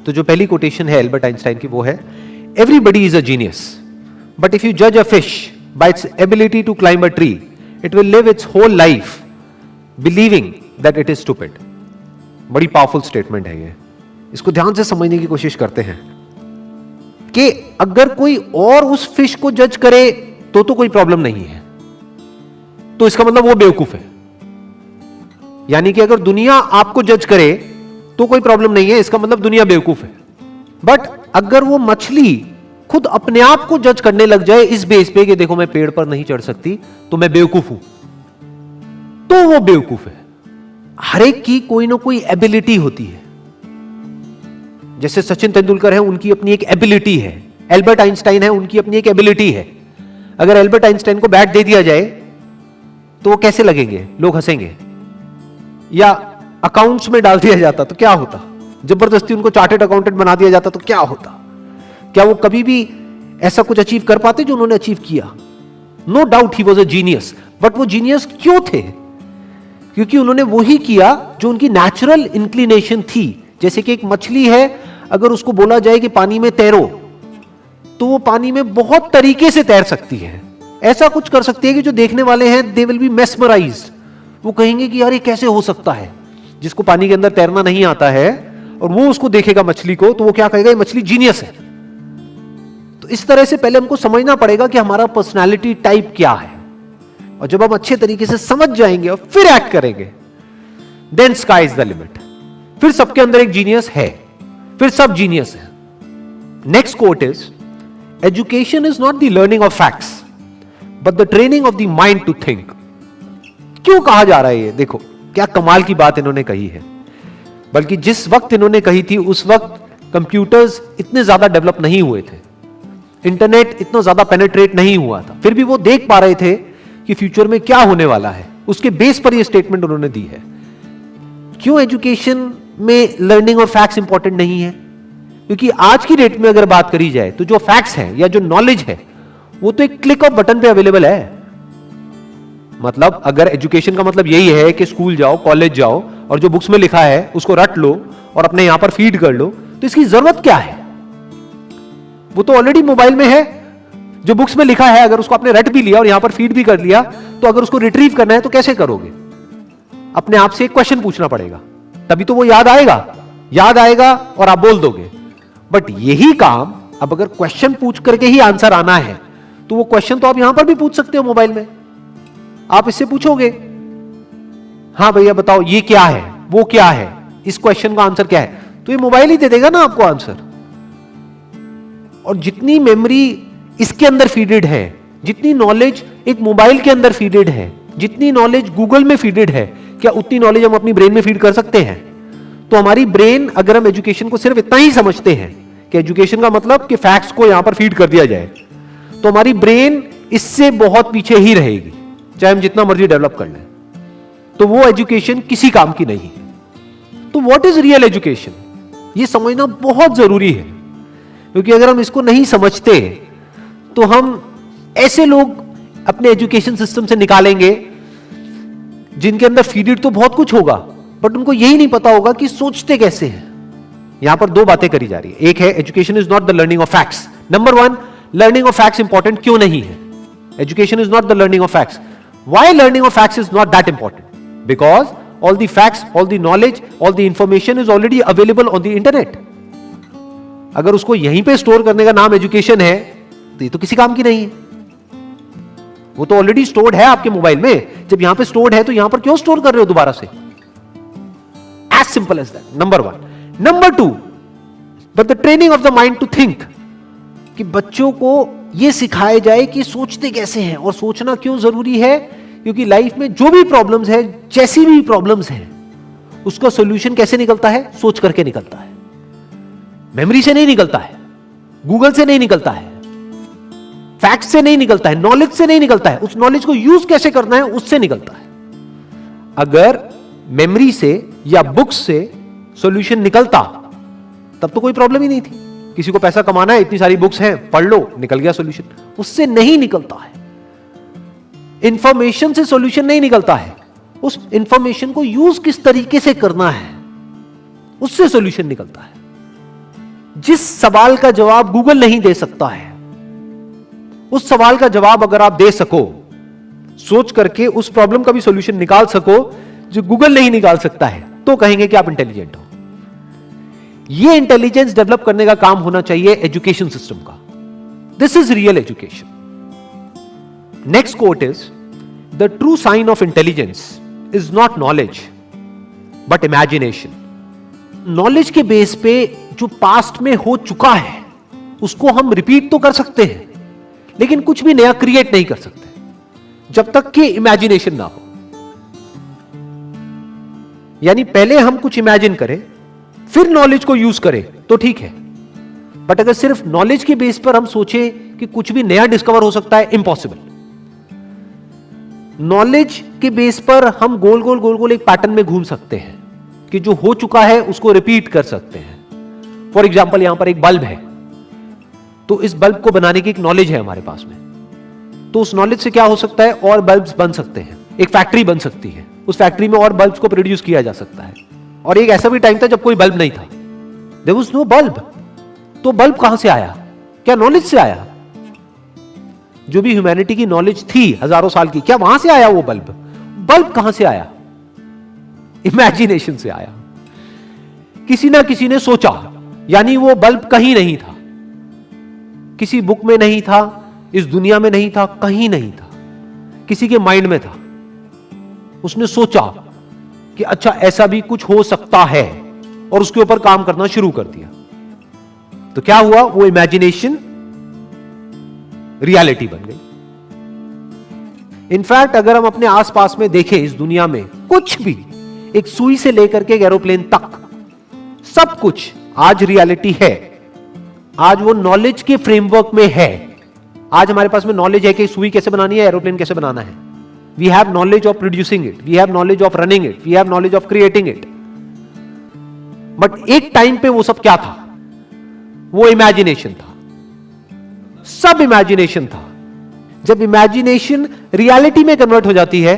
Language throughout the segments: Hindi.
तो जो पहली कोटेशन है एल्बर्ट आइंस्टाइन की वो है, everybody is a genius, but if you जज a fish by its ability to climb a tree, it will live its whole life believing that it is stupid. बड़ी पावरफुल स्टेटमेंट है ये, इसको ध्यान से समझने की कोशिश करते हैं कि अगर कोई और उस फिश को जज करे तो कोई प्रॉब्लम नहीं है, तो इसका मतलब वो बेवकूफ है। यानी कि अगर दुनिया आपको जज करे तो कोई प्रॉब्लम नहीं है, इसका मतलब दुनिया बेवकूफ है। बट अगर वो मछली खुद अपने आप को जज करने लग जाए इस बेस पे कि देखो मैं पेड़ पर नहीं चढ़ सकती तो मैं बेवकूफ हूं, तो वो बेवकूफ है। हर एक की कोई ना कोई एबिलिटी होती है। जैसे सचिन तेंदुलकर है, उनकी अपनी एक एबिलिटी है, एल्बर्ट आइंस्टाइन है, उनकी अपनी एक एबिलिटी है। अगर एल्बर्ट आइंस्टाइन को बैट दे दिया जाए तो वो कैसे लगेंगे, लोग हंसेंगे। या अकाउंट्स में डाल दिया जाता तो क्या होता, जबरदस्ती उनको चार्टर्ड अकाउंटेंट बना दिया जाता तो क्या होता। क्या वो कभी भी ऐसा कुछ अचीव कर पाते जो उन्होंने अचीव किया? No doubt he was a genius, but वो जीनियस क्यों थे? क्योंकि उन्होंने वही किया जो उनकी नेचुरल इंक्लिनेशन थी। जैसे कि एक मछली है, अगर उसको बोला जाए कि पानी में तैरो तो वो पानी में बहुत तरीके से तैर सकती है। ऐसा कुछ कर सकती है कि जो देखने वाले हैं दे विल बी मेस्मराइज्ड, वो कहेंगे कि यार ये कैसे हो सकता है। जिसको पानी के अंदर तैरना नहीं आता है और वो उसको देखेगा मछली को, तो वो क्या कहेगा, ये मछली जीनियस है। तो इस तरह से पहले हमको समझना पड़ेगा कि हमारा पर्सनालिटी टाइप क्या है, और जब हम अच्छे तरीके से समझ जाएंगे और फिर एक्ट करेंगे, then sky is the limit. फिर सबके अंदर एक जीनियस है, फिर सब जीनियस है। Next quote is, education is not the learning of facts but the training of the mind to think. क्यों कहा जा रहा है ये? देखो क्या कमाल की बात इन्होंने कही है। बल्कि जिस वक्त इन्होंने कही थी उस वक्त कंप्यूटर्स इतने ज्यादा डेवलप नहीं हुए थे, इंटरनेट इतना ज्यादा पेनिट्रेट नहीं हुआ था, फिर भी वो देख पा रहे थे कि फ्यूचर में क्या होने वाला है। उसके बेस पर ये स्टेटमेंट उन्होंने दी है। क्यों एजुकेशन में लर्निंग ऑफ फैक्ट्स इंपॉर्टेंट नहीं है? क्योंकि आज की डेट में अगर बात करी जाए तो जो फैक्ट्स हैं या जो नॉलेज है वो तो एक क्लिक ऑफ बटन पे अवेलेबल है। मतलब अगर एजुकेशन का मतलब यही है कि स्कूल जाओ, कॉलेज जाओ और जो बुक्स में लिखा है उसको रट लो और अपने यहां पर फीड कर लो, तो इसकी जरूरत क्या है? वो तो ऑलरेडी मोबाइल में है। जो बुक्स में लिखा है अगर उसको आपने रट भी लिया और यहां पर फीड भी कर लिया, तो अगर उसको रिट्रीव करना है तो कैसे करोगे? अपने आप से एक क्वेश्चन पूछना पड़ेगा, तभी तो वो याद आएगा और आप बोल दोगे। बट यही काम अब अगर क्वेश्चन पूछ करके ही आंसर आना है तो वो क्वेश्चन तो आप यहां पर भी पूछ सकते हो मोबाइल में। आप इससे पूछोगे, हां भैया बताओ ये क्या है, वो क्या है, इस क्वेश्चन का आंसर क्या है, तो ये मोबाइल ही दे देगा ना आपको आंसर। और जितनी मेमोरी इसके अंदर फीडेड है, जितनी नॉलेज एक मोबाइल के अंदर फीडेड है, जितनी नॉलेज गूगल में फीडेड है, क्या उतनी नॉलेज हम अपनी ब्रेन में फीड कर सकते हैं? तो हमारी ब्रेन, अगर हम एजुकेशन को सिर्फ इतना ही समझते हैं कि एजुकेशन का मतलब कि फैक्ट्स को यहां पर फीड कर दिया जाए, तो हमारी ब्रेन इससे बहुत पीछे ही रहेगी, चाहे हम जितना मर्जी डेवलप कर लें। तो वो एजुकेशन किसी काम की नहीं है। तो व्हाट इज रियल एजुकेशन, ये समझना बहुत जरूरी है। क्योंकि अगर हम इसको नहीं समझते तो हम ऐसे लोग अपने एजुकेशन सिस्टम से निकालेंगे जिनके अंदर फीडेड तो बहुत कुछ होगा, बट उनको यही नहीं पता होगा कि सोचते कैसे हैं। यहां पर दो बातें करी जा रही है। एक है education is not the learning of facts. Number one, learning of facts important क्यों नहीं है? Education is not the learning of facts. Why learning of facts is not that important? Because all the facts, all the knowledge, all the information is already available on the internet. अगर उसको यहीं पे स्टोर करने का नाम एजुकेशन है तो ये तो किसी काम की नहीं है। वो तो ऑलरेडी स्टोर्ड है आपके मोबाइल में। जब यहां पे स्टोर्ड है तो यहां पर क्यों स्टोर कर रहे हो दोबारा से? As simple as that, number one. Number two, but the training of the mind to think, कि बच्चों को यह सिखाया जाए कि सोचते कैसे हैं और सोचना क्यों जरूरी है। क्योंकि लाइफ में जो भी प्रॉब्लम्स है, जैसी भी प्रॉब्लम्स हैं, उसका सॉल्यूशन कैसे निकलता है? सोच करके निकलता है। मेमोरी से नहीं निकलता है, गूगल से नहीं निकलता है, फैक्ट से नहीं निकलता है, नॉलेज से नहीं निकलता है। उस नॉलेज को यूज कैसे करना है उससे निकलता है। अगर मेमोरी से या बुक्स से सॉल्यूशन निकलता तब तो कोई प्रॉब्लम ही नहीं थी। किसी को पैसा कमाना है, इतनी सारी बुक्स हैं, पढ़ लो, निकल गया सॉल्यूशन। उससे नहीं निकलता है। इंफॉर्मेशन से सॉल्यूशन नहीं निकलता है, उस इंफॉर्मेशन को यूज किस तरीके से करना है उससे सॉल्यूशन निकलता है। जिस सवाल का जवाब गूगल नहीं दे सकता है, उस सवाल का जवाब अगर आप दे सको, सोच करके उस प्रॉब्लम का भी सॉल्यूशन निकाल सको जो गूगल नहीं निकाल सकता है, तो कहेंगे कि आप इंटेलिजेंट हो। ये इंटेलिजेंस डेवलप करने का काम होना चाहिए एजुकेशन सिस्टम का। This is real education. Next quote is, the true sign of intelligence is not knowledge but imagination. Knowledge के बेस पे जो पास्ट में हो चुका है उसको हम रिपीट तो कर सकते हैं, लेकिन कुछ भी नया क्रिएट नहीं कर सकते जब तक कि इमेजिनेशन ना हो। यानी पहले हम कुछ इमेजिन करें, फिर नॉलेज को यूज करें तो ठीक है, बट अगर सिर्फ नॉलेज के बेस पर हम सोचें कि कुछ भी नया डिस्कवर हो सकता है, इम्पॉसिबल। नॉलेज के बेस पर हम गोल गोल गोल गोल एक पैटर्न में घूम सकते हैं कि जो हो चुका है उसको रिपीट कर सकते हैं। फॉर एग्जाम्पल, यहां पर एक बल्ब है, तो इस बल्ब को बनाने की एक नॉलेज है हमारे पास में, तो उस नॉलेज से क्या हो सकता है, और बल्ब्स बन सकते हैं, एक फैक्ट्री बन सकती है, उस फैक्ट्री में और बल्ब्स को प्रोड्यूस किया जा सकता है। और एक ऐसा भी टाइम था जब कोई बल्ब नहीं था, देयर वाज नो बल्ब, तो बल्ब कहां से आया? क्या नॉलेज से आया? जो भी ह्यूमैनिटी की नॉलेज थी हजारों साल की, क्या वहां से आया वो बल्ब? बल्ब कहां से आया? इमेजिनेशन से आया। किसी ना किसी ने सोचा, यानी वो बल्ब कहीं नहीं था, किसी बुक में नहीं था, इस दुनिया में नहीं था, कहीं नहीं था, किसी के माइंड में था। उसने सोचा कि अच्छा ऐसा भी कुछ हो सकता है, और उसके ऊपर काम करना शुरू कर दिया। तो क्या हुआ? वो इमेजिनेशन रियलिटी बन गई। इनफैक्ट अगर हम अपने आसपास में देखें, इस दुनिया में कुछ भी, एक सुई से लेकर के एरोप्लेन तक, सब कुछ आज रियलिटी है। आज वो नॉलेज के फ्रेमवर्क में है। आज हमारे पास में नॉलेज है कि सुई कैसे बनानी है, एरोप्लेन कैसे बनाना है। We have knowledge of producing it, we have knowledge of running it, we have knowledge of creating it. But एक टाइम पे वो सब क्या था? वो इमेजिनेशन था, सब इमेजिनेशन था। जब इमेजिनेशन रियलिटी में कन्वर्ट हो जाती है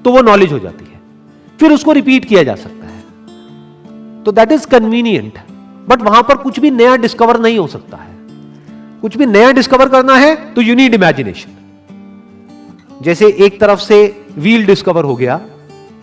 तो वो नॉलेज हो जाती है, फिर उसको रिपीट किया जा सकता है। तो दैट इज कन्वीनियंट, बट वहां पर कुछ भी नया डिस्कवर नहीं हो सकता है। कुछ भी नया डिस्कवर करना है तो यू नीड इमेजिनेशन। जैसे एक तरफ से व्हील डिस्कवर हो गया,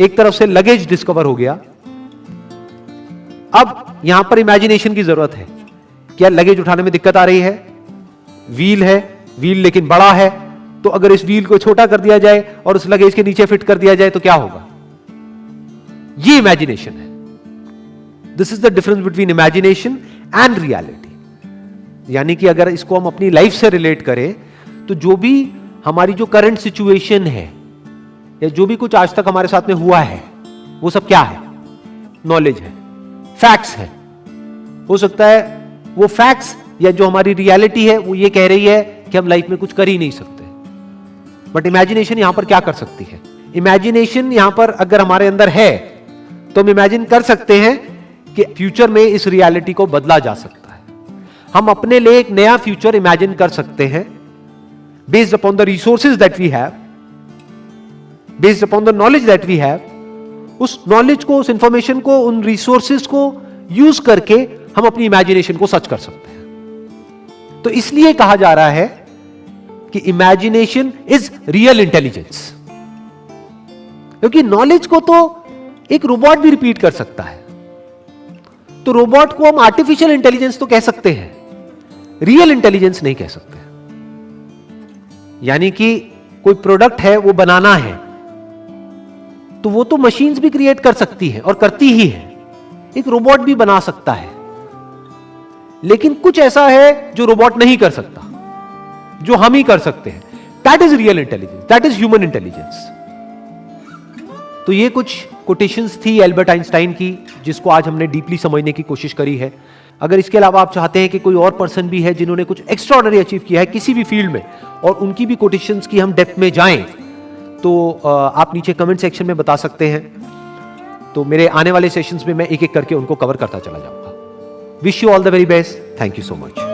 एक तरफ से लगेज डिस्कवर हो गया, अब यहां पर इमेजिनेशन की जरूरत है। क्या लगेज उठाने में दिक्कत आ रही है? व्हील है, व्हील लेकिन बड़ा है, तो अगर इस व्हील को छोटा कर दिया जाए और उस लगेज के नीचे फिट कर दिया जाए तो क्या होगा? ये इमेजिनेशन है। This is the difference between imagination and reality. यानी कि अगर इसको हम अपनी लाइफ से रिलेट करें तो जो भी हमारी जो करंट सिचुएशन है या जो भी कुछ आज तक हमारे साथ में हुआ है वो सब क्या है? नॉलेज है, फैक्ट्स है। हो सकता है वो फैक्ट्स या जो हमारी रियलिटी है वो ये कह रही है कि हम लाइफ में कुछ कर ही नहीं सकते, बट इमेजिनेशन यहां पर क्या कर सकती है? इमेजिनेशन यहां पर अगर हमारे अंदर है तो हम इमेजिन कर सकते हैं कि फ्यूचर में इस रियलिटी को बदला जा सकता है। हम अपने लिए एक नया फ्यूचर इमेजिन कर सकते हैं based upon the resources that we have, based upon the knowledge that we have. उस नॉलेज को, उस इंफॉर्मेशन को, उन रिसोर्सेज को यूज करके हम अपनी इमेजिनेशन को सच कर सकते हैं। तो इसलिए कहा जा रहा है कि इमेजिनेशन इज रियल इंटेलिजेंस, क्योंकि नॉलेज को तो एक रोबोट भी रिपीट कर सकता है। तो रोबोट को हम आर्टिफिशियल इंटेलिजेंस तो कह सकते हैं, रियल इंटेलिजेंस नहीं कह सकते। यानी कि कोई प्रोडक्ट है वो बनाना है तो वो तो मशीन्स भी क्रिएट कर सकती है और करती ही है, एक रोबोट भी बना सकता है। लेकिन कुछ ऐसा है जो रोबोट नहीं कर सकता, जो हम ही कर सकते हैं। That is real intelligence, that is human intelligence. तो ये कुछ कोटेशंस थी एल्बर्ट आइंस्टाइन की, जिसको आज हमने डीपली समझने की कोशिश करी है। अगर इसके अलावा आप चाहते हैं कि कोई और पर्सन भी है जिन्होंने कुछ एक्स्ट्राऑर्डिनरी अचीव किया है किसी भी फील्ड में और उनकी भी कोटेशंस की हम डेप्थ में जाएं, तो आप नीचे कमेंट सेक्शन में बता सकते हैं। तो मेरे आने वाले सेशंस में मैं एक एक करके उनको कवर करता चला जाऊंगा। Wish you all the very best. Thank you so much.